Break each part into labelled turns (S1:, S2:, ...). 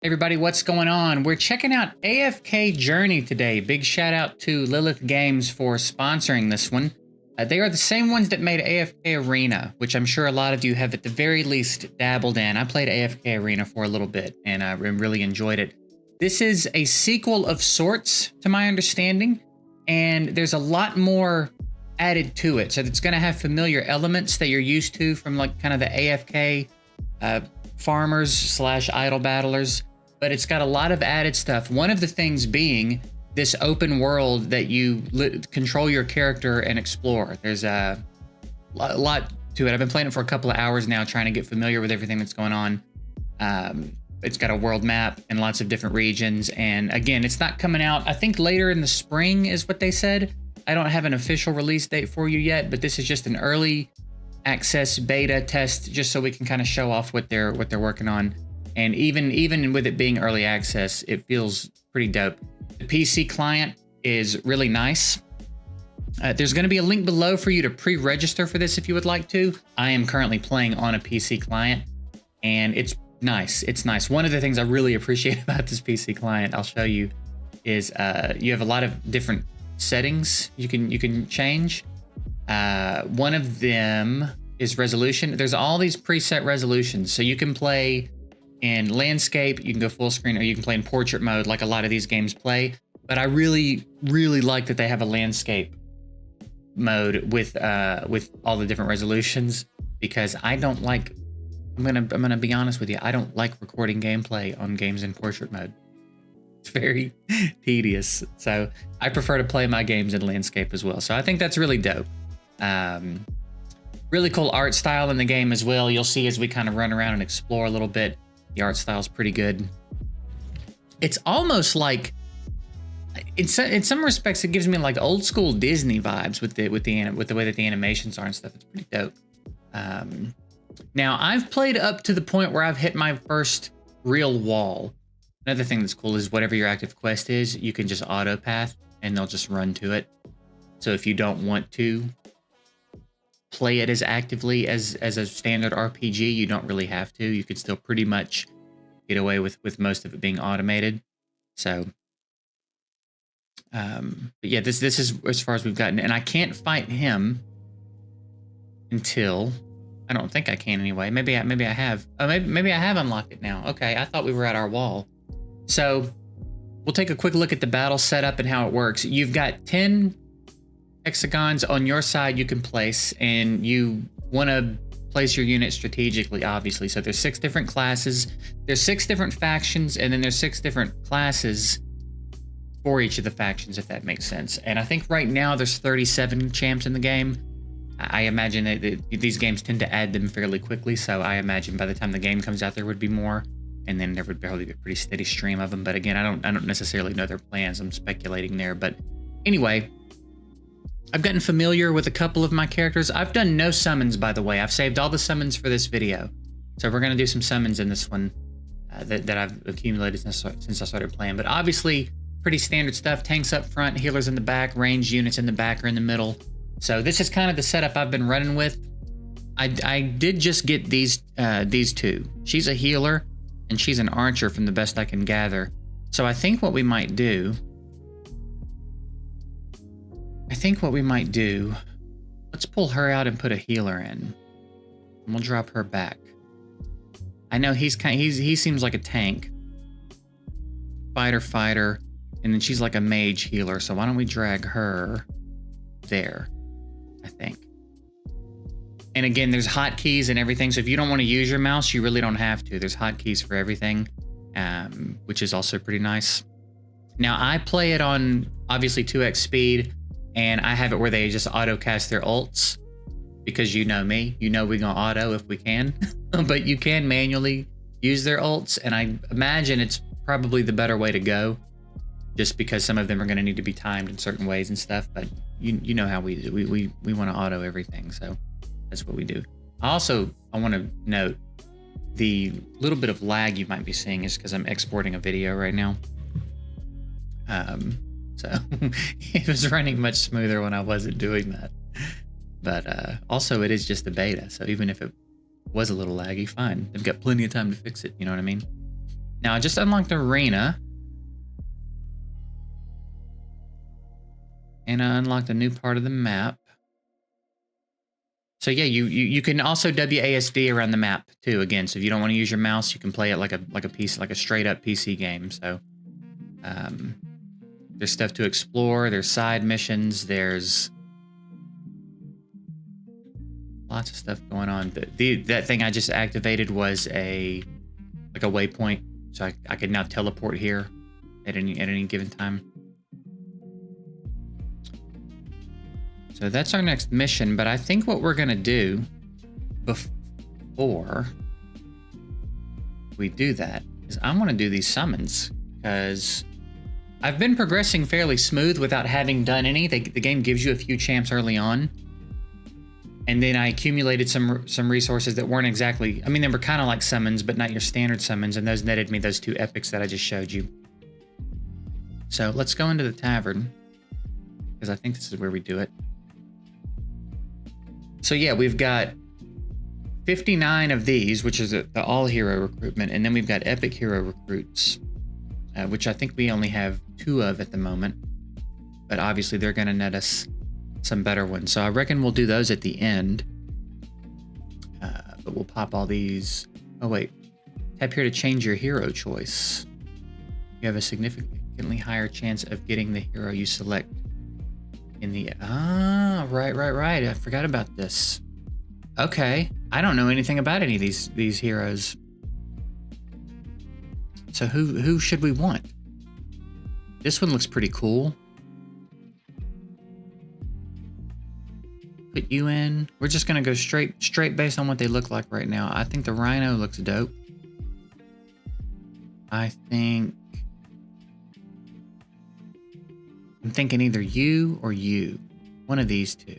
S1: Everybody, what's going on? We're checking out AFK Journey today. Big shout out to Lilith Games for sponsoring this one. They are the same ones that made AFK Arena, which I'm sure a lot of you have at the very least dabbled in. I played AFK Arena for a little bit and I really enjoyed it. This is a sequel of sorts, to my understanding, and there's a lot more added to it. So it's going to have familiar elements that you're used to from like kind of the AFK farmers slash idle battlers. But it's got a lot of added stuff. One of the things being this open world that you control your character and explore. There's a lot to it. I've been playing it for a couple of hours now, trying to get familiar with everything that's going on. It's got a world map and lots of different regions. And again, it's not coming out, I think later in the spring is what they said. I don't have an official release date for you yet, but this is just an early access beta test, just so we can kind of show off what they're working on. And even with it being early access, it feels pretty dope. The PC client is really nice. There's going to be a link below for you to pre-register for this if you would like to. I am currently playing on a PC client, and it's nice. It's nice. One of the things I really appreciate about this PC client, I'll show you, is you have a lot of different settings you can change. One of them is resolution. There's all these preset resolutions, so you can play in landscape, you can go full screen, or you can play in portrait mode like a lot of these games play. But I really like that they have a landscape mode with all the different resolutions, because I don't like, I'm gonna be honest with you, I don't like recording gameplay on games in portrait mode. It's very tedious. So I prefer to play my games in landscape as well. So I think that's really dope. Really cool art style in the game as well. You'll see as we kind of run around and explore a little bit. The art style is pretty good. It's almost like, in some respects, it gives me like old school Disney vibes with the way that the animations are and stuff. It's pretty dope. Now I've played up to the point where I've hit my first real wall. Another thing that's cool is whatever your active quest is, you can just auto path and they'll just run to it. So if you don't want to play it as actively as a standard RPG, you don't really have to. You could still pretty much get away with most of it being automated. So, but yeah, this is as far as we've gotten, and I can't fight him until, I don't think I can anyway. Maybe I have. Oh, maybe I have unlocked it now. Okay, I thought we were at our wall. So we'll take a quick look at the battle setup and how it works. You've got 10 hexagons on your side you can place, and you want to place your unit strategically, obviously. So there's 6 different classes, there's 6 different factions, and then there's 6 different classes for each of the factions, if that makes sense. And I think right now there's 37 champs in the game. I imagine that these games tend to add them fairly quickly, so I imagine by the time the game comes out there would be more, and then there would probably be a pretty steady stream of them. But again, I don't necessarily know their plans. I'm speculating there. But anyway, I've gotten familiar with a couple of my characters. I've done no summons, by the way. I've saved all the summons for this video. So we're going to do some summons in this one that I've accumulated since I started playing. But obviously, pretty standard stuff. Tanks up front, healers in the back, ranged units in the back or in the middle. So this is kind of the setup I've been running with. I did just get these 2. She's a healer, and she's an archer from the best I can gather. So I think what we might do, let's pull her out and put a healer in, and we'll drop her back. I know he seems like a tank, fighter, and then she's like a mage healer. So why don't we drag her there, I think. And again, there's hotkeys and everything. So if you don't want to use your mouse, you really don't have to. There's hotkeys for everything, which is also pretty nice. Now I play it on obviously 2x speed. And I have it where they just auto cast their ults, because you know me, you know we're gonna auto if we can, but you can manually use their ults, and I imagine it's probably the better way to go, just because some of them are gonna need to be timed in certain ways and stuff. But you know how we do. We want to auto everything, so that's what we do. I want to note the little bit of lag you might be seeing is because I'm exporting a video right now. So it was running much smoother when I wasn't doing that. But also it is just a beta. So even if it was a little laggy, fine. They've got plenty of time to fix it. You know what I mean? Now I just unlocked the arena. And I unlocked a new part of the map. So yeah, you can also WASD around the map too. Again, so if you don't want to use your mouse, you can play it like a straight up PC game. So there's stuff to explore. There's side missions. There's lots of stuff going on. That thing I just activated was a waypoint, so I could now teleport here at any given time. So that's our next mission, but I think what we're gonna do before we do that is I want to do these summons, because I've been progressing fairly smooth without having done any. The game gives you a few champs early on, and then I accumulated some resources that weren't exactly, I mean, they were kind of like summons, but not your standard summons, and those netted me those 2 epics that I just showed you. So let's go into the tavern, because I think this is where we do it. So yeah, we've got 59 of these, which is the all hero recruitment, and then we've got epic hero recruits, which I think we only have 2 of at the moment, but obviously they're going to net us some better ones. So I reckon we'll do those at the end, but we'll pop all these. Oh wait, tap here to change your hero choice. You have a significantly higher chance of getting the hero you select in the, right. I forgot about this. Okay, I don't know anything about any of these heroes. So who should we want? This one looks pretty cool. Put you in. We're just gonna go straight based on what they look like right now. I think the Rhino looks dope. I'm thinking either you or you. One of these 2.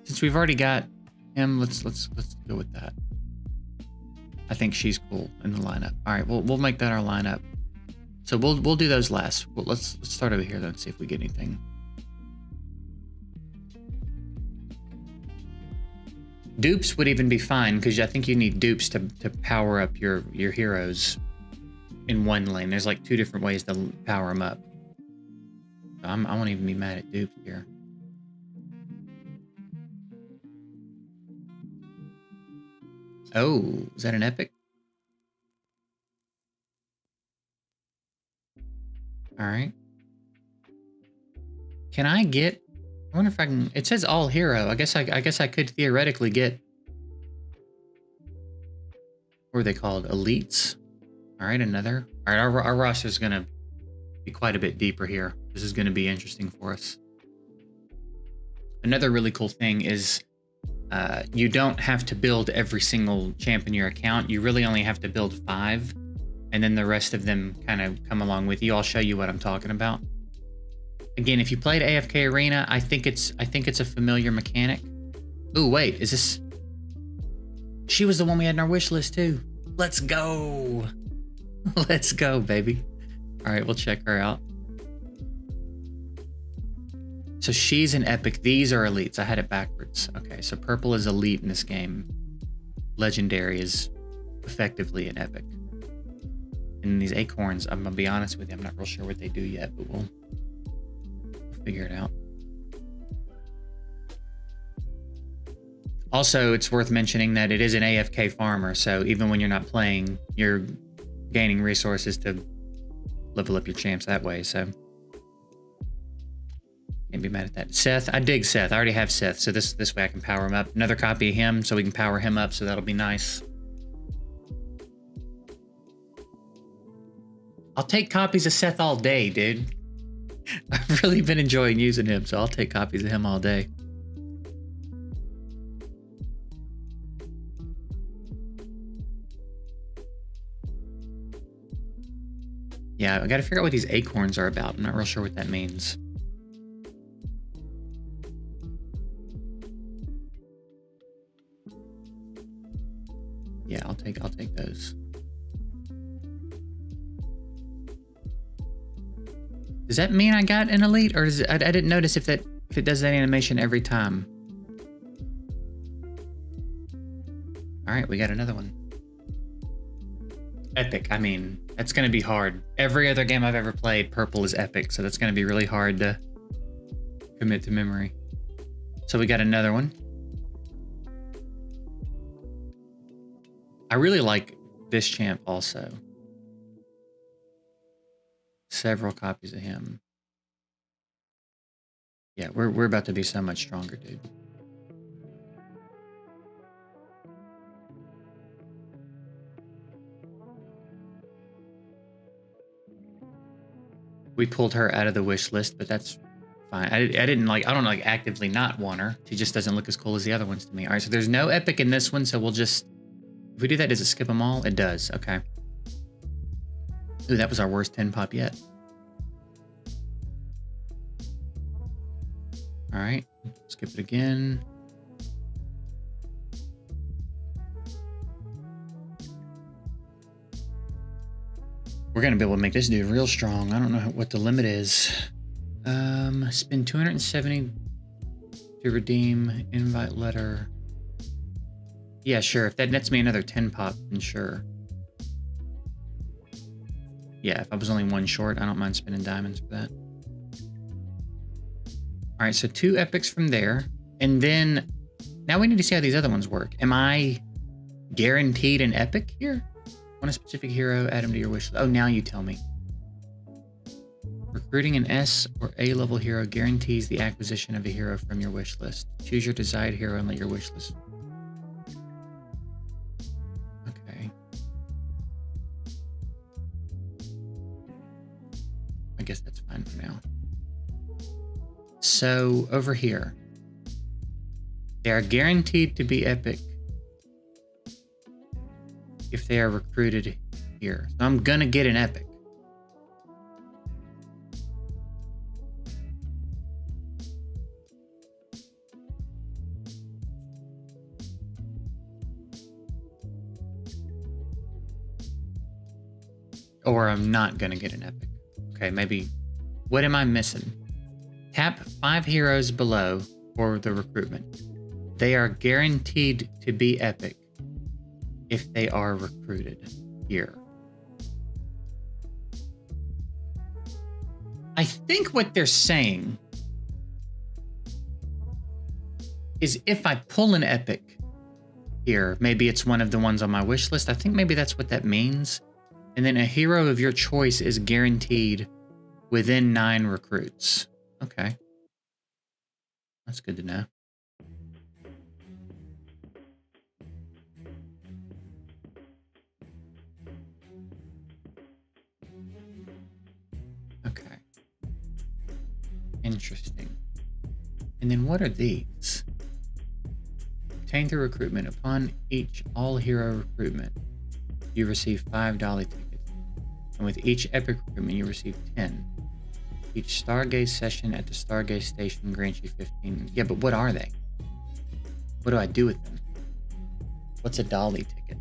S1: Since we've already got him, let's go with that. I think she's cool in the lineup. All right, we'll make that our lineup. So we'll do those last. Well, let's start over here though and see if we get anything. Dupes would even be fine, because I think you need dupes to power up your heroes in one lane. There's like 2 different ways to power them up. I won't even be mad at dupes here. Oh, is that an epic? All right. Can I get? I wonder if I can. It says all hero. I guess I could theoretically get. What are they called? Elites. All right, another. All right, our roster is gonna be quite a bit deeper here. This is gonna be interesting for us. Another really cool thing is you don't have to build every single champ in your account. You really only have to build 5, and then the rest of them kind of come along with you. I'll show you what I'm talking about. Again, if you played AFK Arena, I think it's a familiar mechanic. Ooh, wait, is this? She was the one we had in our wish list too. Let's go. Let's go, baby. All right, we'll check her out. So she's an epic. These are elites. I had it backwards. Okay, so purple is elite in this game. Legendary is effectively an epic. And these acorns, I'm gonna be honest with you, I'm not real sure what they do yet, but we'll figure it out. Also, it's worth mentioning that it is an AFK farmer, so even when you're not playing, you're gaining resources to level up your champs that way, so can't be mad at that. Seth, I dig Seth. I already have Seth, so this way I can power him up. Another copy of him, so we can power him up, so that'll be nice. I'll take copies of Seth all day, dude. I've really been enjoying using him, so I'll take copies of him all day. Yeah, I gotta figure out what these acorns are about. I'm not real sure what that means. Yeah, I'll take those. Does that mean I got an elite, or does it, I didn't notice if it does that animation every time. All right, we got another one. Epic. I mean, that's going to be hard. Every other game I've ever played, purple is epic, so that's going to be really hard to commit to memory. So we got another one. I really like this champ also. Several copies of him. Yeah, we're about to be so much stronger, dude. We pulled her out of the wish list, but that's fine. I don't like actively not want her. She just doesn't look as cool as the other ones to me. All right, so there's no epic in this one, so we'll just, if we do that, does it skip them all? It does, okay. Ooh, that was our worst 10 pop yet. All right, skip it again. We're gonna be able to make this dude real strong. I don't know what the limit is. Spend 270 to redeem invite letter. Yeah, sure. If that nets me another 10 pop, then sure. Yeah, if I was only one short, I don't mind spending diamonds for that. All right, so 2 epics from there. And then now we need to see how these other ones work. Am I guaranteed an epic here? Want a specific hero, add him to your wish list. Oh, now you tell me. Recruiting an S or A level hero guarantees the acquisition of a hero from your wish list. Choose your desired hero and let your wish list. Okay. I guess that's fine for now. So over here, they are guaranteed to be epic if they are recruited here. So I'm gonna get an epic. Or I'm not gonna get an epic. Okay, maybe, what am I missing? Tap 5 heroes below for the recruitment. They are guaranteed to be epic if they are recruited here. I think what they're saying is if I pull an epic here, maybe it's one of the ones on my wish list. I think maybe that's what that means. And then a hero of your choice is guaranteed within 9 recruits. Okay. That's good to know. Okay. Interesting. And then what are these? Obtain through recruitment. Upon all hero recruitment, you receive 5 dolly tickets. And with each epic recruitment, you receive 10. Each Stargaze session at the Stargaze station grants you 15. Yeah, but what are they? What do I do with them? What's a dolly ticket?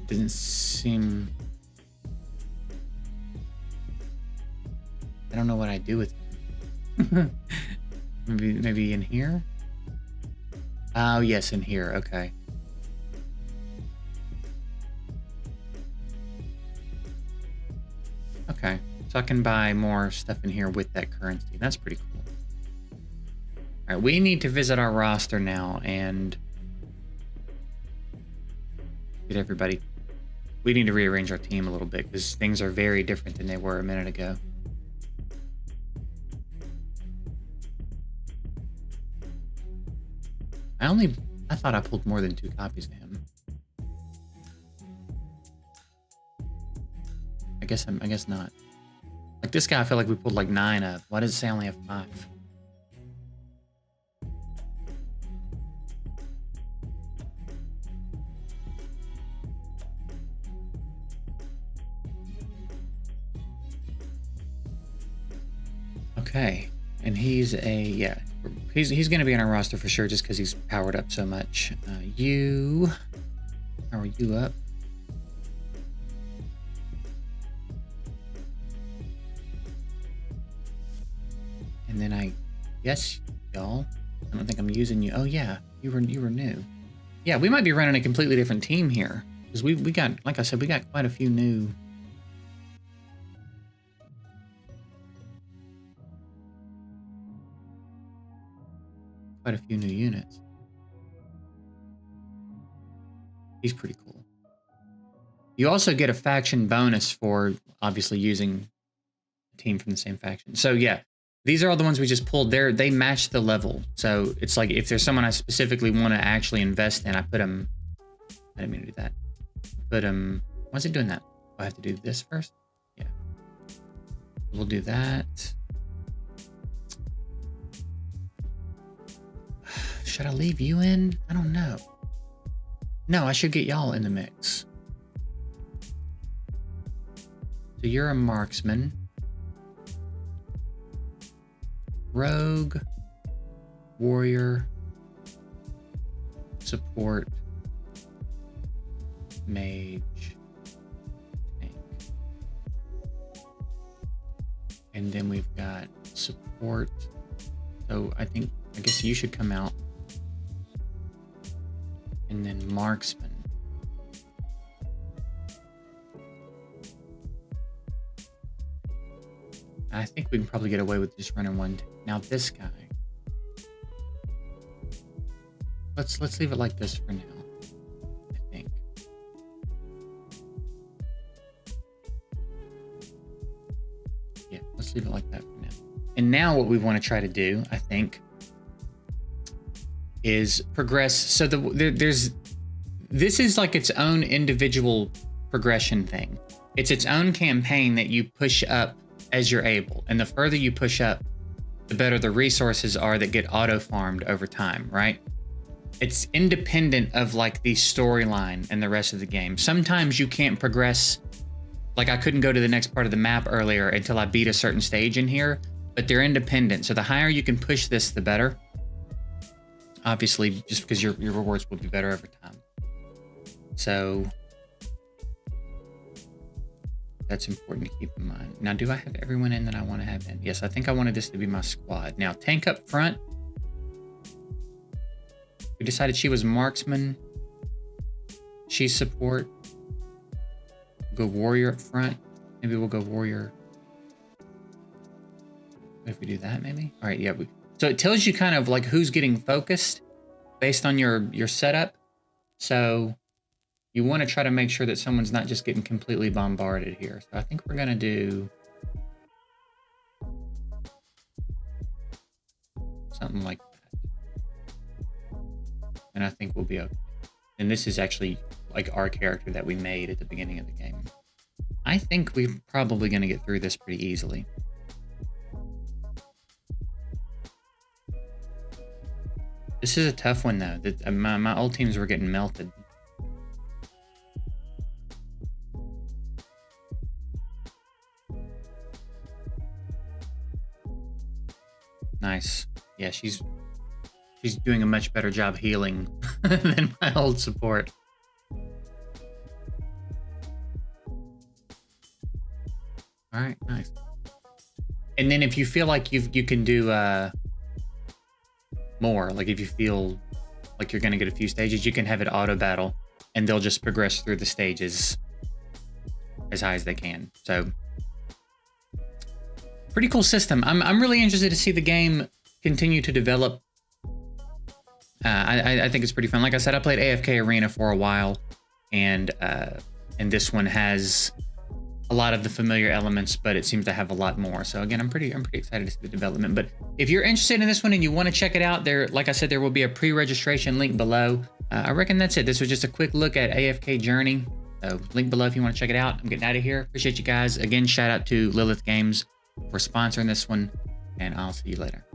S1: Doesn't seem... I don't know what I do with them. maybe in here? Oh, yes, in here. Okay. Okay, so I can buy more stuff in here with that currency. That's pretty cool. All right, we need to visit our roster now and get everybody. We need to rearrange our team a little bit because things are very different than they were a minute ago. I thought I pulled more than 2 copies of him. I guess not. Like this guy, I feel like we pulled like 9 up. Why does it say I only have 5? Okay, and he's he's gonna be on our roster for sure just because he's powered up so much. How are you up? And then I guess, y'all, I don't think I'm using you. Oh yeah, You were new. Yeah, we might be running a completely different team here. Because we got, like I said, we got quite a few new. Quite a few new units. He's pretty cool. You also get a faction bonus for obviously using a team from the same faction. So yeah, these are all the ones we just pulled. They match the level. So it's like if there's someone I specifically want to actually invest in, I put them. I didn't mean to do that. Put them. Why is it doing that? Do I have to do this first? Yeah. We'll do that. Should I leave you in? I don't know. No, I should get y'all in the mix. So you're a marksman. Rogue. Warrior. Support. Mage. Tank. And then we've got support. So I guess you should come out. And then marksman. I think we can probably get away with just running one. Now this guy. Let's leave it like this for now. I think. Yeah, let's leave it like that for now. And now what we want to try to do, I think, is progress. So this is like its own individual progression thing. It's its own campaign that you push up as you're able. And the further you push up, the better the resources are that get auto-farmed over time, right? It's independent of like the storyline and the rest of the game. Sometimes you can't progress. Like I couldn't go to the next part of the map earlier until I beat a certain stage in here, but they're independent. So the higher you can push this, the better. Obviously, just because your rewards will be better over time. So that's important to keep in mind. Now, do I have everyone in that I want to have in? Yes, I think I wanted this to be my squad. Now, tank up front. We decided she was marksman. She's support. Go warrior up front. Maybe we'll go warrior. If we do that, maybe? All right, yeah. So it tells you kind of like who's getting focused based on your setup. So you want to try to make sure that someone's not just getting completely bombarded here. So I think we're going to do something like that. And I think we'll be okay. And this is actually like our character that we made at the beginning of the game. I think we're probably going to get through this pretty easily. This is a tough one though. My old teams were getting melted. Nice. Yeah, she's doing a much better job healing than my old support. All right, nice. And then if you feel like you can do more, like if you feel like you're going to get a few stages, you can have it auto battle and they'll just progress through the stages as high as they can. So pretty cool system. I'm really interested to see the game continue to develop. I think it's pretty fun. Like I said, I played AFK Arena for a while, and this one has a lot of the familiar elements, but it seems to have a lot more. So again, I'm pretty excited to see the development. But if you're interested in this one and you want to check it out, like I said, there will be a pre-registration link below. I reckon that's it. This was just a quick look at AFK Journey. So link below if you want to check it out. I'm getting out of here. Appreciate you guys. Again, shout out to Lilith Games for sponsoring this one, and I'll see you later.